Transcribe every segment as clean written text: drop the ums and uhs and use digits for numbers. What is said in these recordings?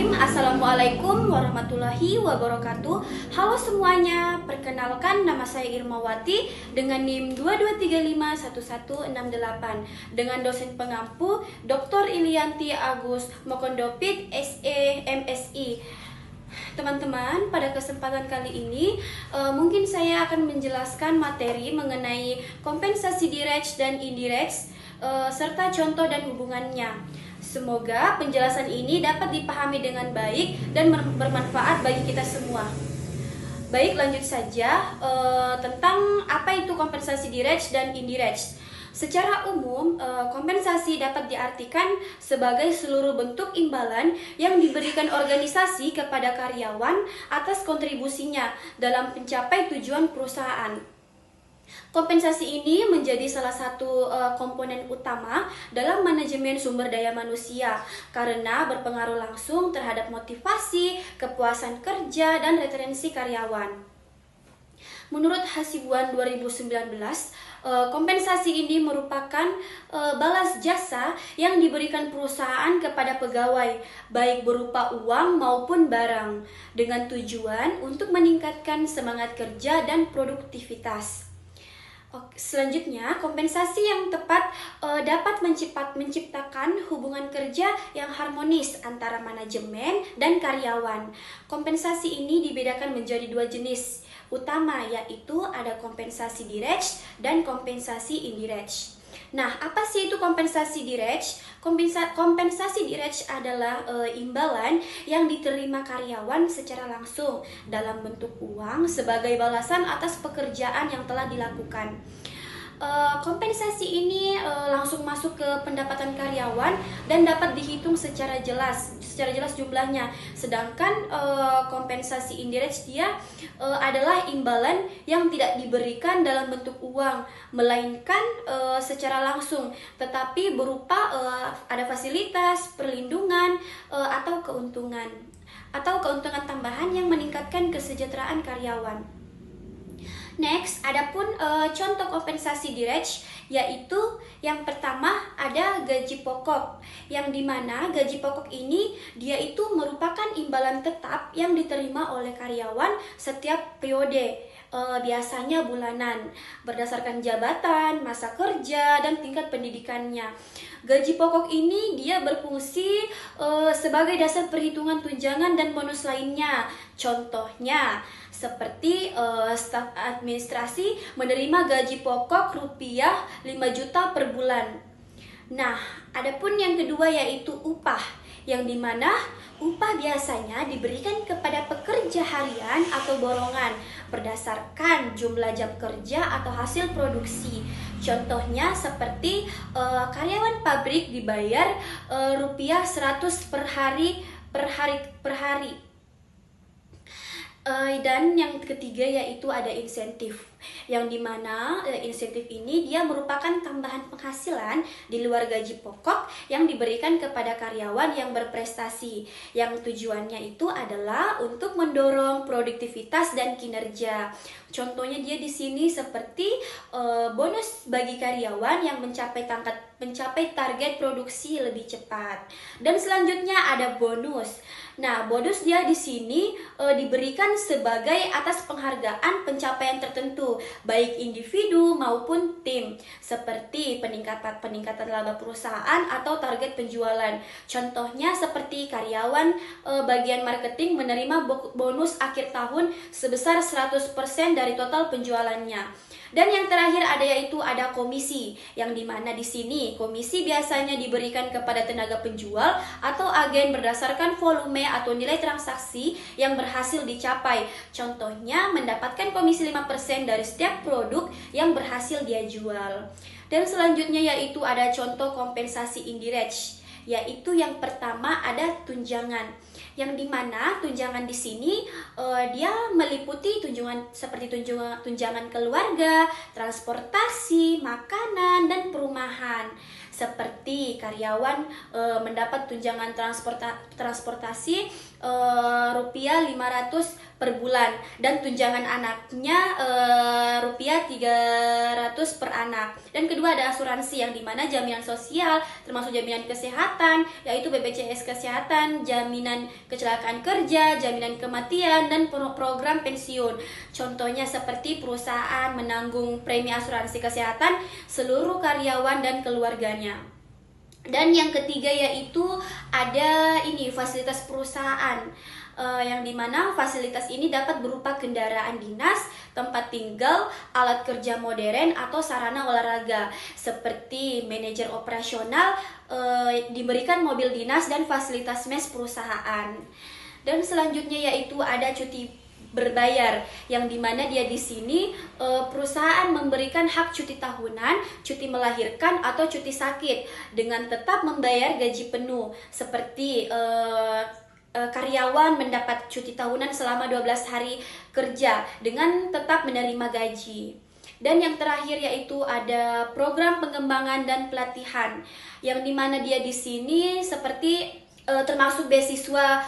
Bismillahirrahmanirrahim. Assalamualaikum warahmatullahi wabarakatuh. Halo semuanya, perkenalkan nama saya Irmawati dengan NIM 22351168 dengan dosen pengampu Dr. Ilianti Agus Mokondopit SE MSI. Teman-teman, pada kesempatan kali ini mungkin saya akan menjelaskan materi mengenai kompensasi direct dan indirect serta contoh dan hubungannya. Semoga penjelasan ini dapat dipahami dengan baik dan bermanfaat bagi kita semua. Baik, lanjut saja tentang apa itu kompensasi direct dan indirect. Secara umum, kompensasi dapat diartikan sebagai seluruh bentuk imbalan yang diberikan organisasi kepada karyawan atas kontribusinya dalam mencapai tujuan perusahaan. Kompensasi ini menjadi salah satu komponen utama dalam manajemen sumber daya manusia karena berpengaruh langsung terhadap motivasi, kepuasan kerja, dan retensi karyawan. Menurut Hasibuan 2019, kompensasi ini merupakan balas jasa yang diberikan perusahaan kepada pegawai, baik berupa uang maupun barang, dengan tujuan untuk meningkatkan semangat kerja dan produktivitas. Selanjutnya, kompensasi yang tepat dapat menciptakan hubungan kerja yang harmonis antara manajemen dan karyawan. Kompensasi ini dibedakan menjadi dua jenis utama, yaitu ada kompensasi direct dan kompensasi indirect. Nah, apa sih itu kompensasi direct? Kompensasi direct adalah imbalan yang diterima karyawan secara langsung dalam bentuk uang sebagai balasan atas pekerjaan yang telah dilakukan. Kompensasi ini langsung masuk ke pendapatan karyawan dan dapat dihitung secara jelas jumlahnya. Sedangkan kompensasi indirect dia adalah imbalan yang tidak diberikan dalam bentuk uang, melainkan secara langsung, tetapi berupa ada fasilitas, perlindungan, atau keuntungan tambahan yang meningkatkan kesejahteraan karyawan. Next, adapun contoh kompensasi direct, yaitu yang pertama ada gaji pokok, yang dimana gaji pokok ini dia itu merupakan imbalan tetap yang diterima oleh karyawan setiap periode, biasanya bulanan, berdasarkan jabatan, masa kerja, dan tingkat pendidikannya. Gaji pokok ini dia berfungsi sebagai dasar perhitungan tunjangan dan bonus lainnya. Contohnya seperti staf administrasi menerima gaji pokok rupiah 5 juta per bulan. Nah, adapun yang kedua yaitu upah, yang dimana upah biasanya diberikan kepada pekerja harian atau borongan berdasarkan jumlah jam kerja atau hasil produksi. Contohnya seperti karyawan pabrik dibayar rupiah 100 per hari. Dan yang ketiga yaitu ada insentif, yang dimana insentif ini dia merupakan tambahan penghasilan di luar gaji pokok yang diberikan kepada karyawan yang berprestasi, yang tujuannya itu adalah untuk mendorong produktivitas dan kinerja. Contohnya dia di sini seperti bonus bagi karyawan yang mencapai target produksi lebih cepat. Dan selanjutnya ada bonus. Nah, bonus dia di sini diberikan sebagai atas penghargaan pencapaian tertentu, baik individu maupun tim, seperti peningkatan laba perusahaan atau target penjualan. Contohnya seperti karyawan bagian marketing menerima bonus akhir tahun sebesar 100% dari total penjualannya. Dan yang terakhir ada komisi, yang dimana di sini komisi biasanya diberikan kepada tenaga penjual atau agen berdasarkan volume atau nilai transaksi yang berhasil dicapai. Contohnya mendapatkan komisi 5% dari setiap produk yang berhasil dia jual. Dan selanjutnya yaitu ada contoh kompensasi indirect, yaitu yang pertama ada tunjangan, yang dimana tunjangan di sini dia meliputi tunjangan keluarga, transportasi, makanan, dan perumahan. seperti karyawan mendapat tunjangan transportasi rupiah 500 per bulan, dan tunjangan anaknya rupiah 300 per anak. Dan kedua ada asuransi, yang dimana jaminan sosial termasuk jaminan kesehatan, yaitu BPJS Kesehatan, jaminan kecelakaan kerja, jaminan kematian, dan program pensiun. Contohnya seperti perusahaan menanggung premi asuransi kesehatan seluruh karyawan dan keluarganya. Dan yang ketiga yaitu ada fasilitas perusahaan, yang dimana fasilitas ini dapat berupa kendaraan dinas, tempat tinggal, alat kerja modern, atau sarana olahraga seperti manajer operasional diberikan mobil dinas dan fasilitas mes perusahaan. Dan selanjutnya yaitu ada cuti berbayar, yang dimana dia di sini perusahaan memberikan hak cuti tahunan, cuti melahirkan, atau cuti sakit dengan tetap membayar gaji penuh, seperti karyawan mendapat cuti tahunan selama 12 hari kerja dengan tetap menerima gaji. Dan yang terakhir yaitu ada program pengembangan dan pelatihan, yang dimana dia di sini seperti termasuk beasiswa,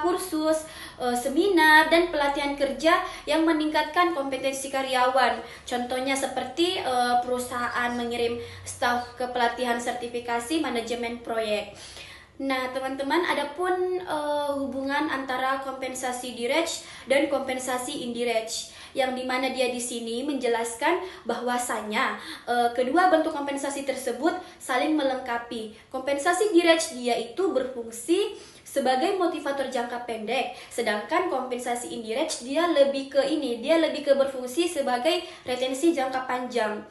kursus, seminar, dan pelatihan kerja yang meningkatkan kompetensi karyawan. Contohnya seperti perusahaan mengirim staf ke pelatihan sertifikasi manajemen proyek. Nah, teman-teman, adapun hubungan antara kompensasi direct dan kompensasi indirect, yang dimana dia di sini menjelaskan bahwasanya kedua bentuk kompensasi tersebut saling melengkapi. Kompensasi direct dia itu berfungsi sebagai motivator jangka pendek, sedangkan kompensasi indirect dia lebih ke berfungsi sebagai retensi jangka panjang.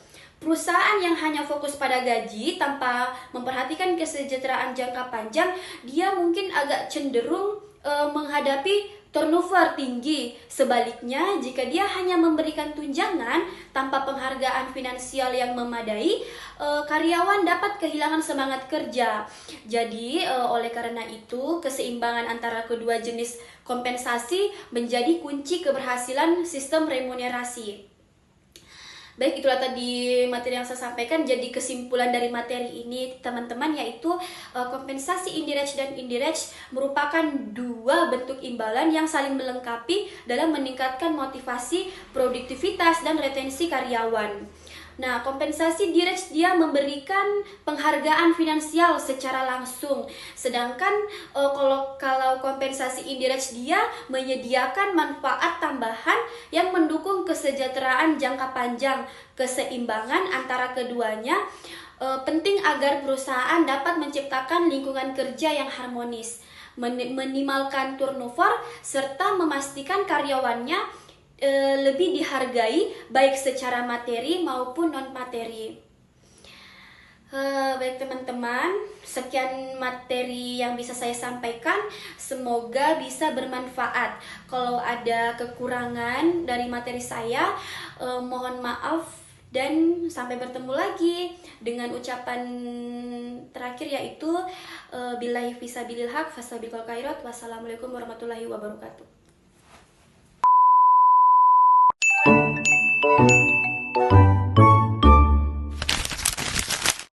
Perusahaan yang hanya fokus pada gaji tanpa memperhatikan kesejahteraan jangka panjang, dia mungkin agak cenderung menghadapi turnover tinggi. Sebaliknya, jika dia hanya memberikan tunjangan tanpa penghargaan finansial yang memadai, karyawan dapat kehilangan semangat kerja. Jadi, oleh karena itu, keseimbangan antara kedua jenis kompensasi menjadi kunci keberhasilan sistem remunerasi. Baik, itulah tadi materi yang saya sampaikan. Jadi kesimpulan dari materi ini, teman-teman, yaitu kompensasi indirect dan indirect merupakan dua bentuk imbalan yang saling melengkapi dalam meningkatkan motivasi, produktivitas, dan retensi karyawan. Nah, kompensasi direct dia memberikan penghargaan finansial secara langsung, sedangkan kalau kompensasi indirect dia menyediakan manfaat tambahan yang mendukung kesejahteraan jangka panjang. Keseimbangan antara keduanya penting agar perusahaan dapat menciptakan lingkungan kerja yang harmonis, minimalkan turnover, serta memastikan karyawannya lebih dihargai baik secara materi maupun non materi. Baik teman-teman, sekian materi yang bisa saya sampaikan. Semoga bisa bermanfaat. Kalau ada kekurangan dari materi saya, mohon maaf, dan sampai bertemu lagi dengan ucapan terakhir yaitu billahi fisabilil haq fasabiqul khairat. Wassalamualaikum warahmatullahi wabarakatuh.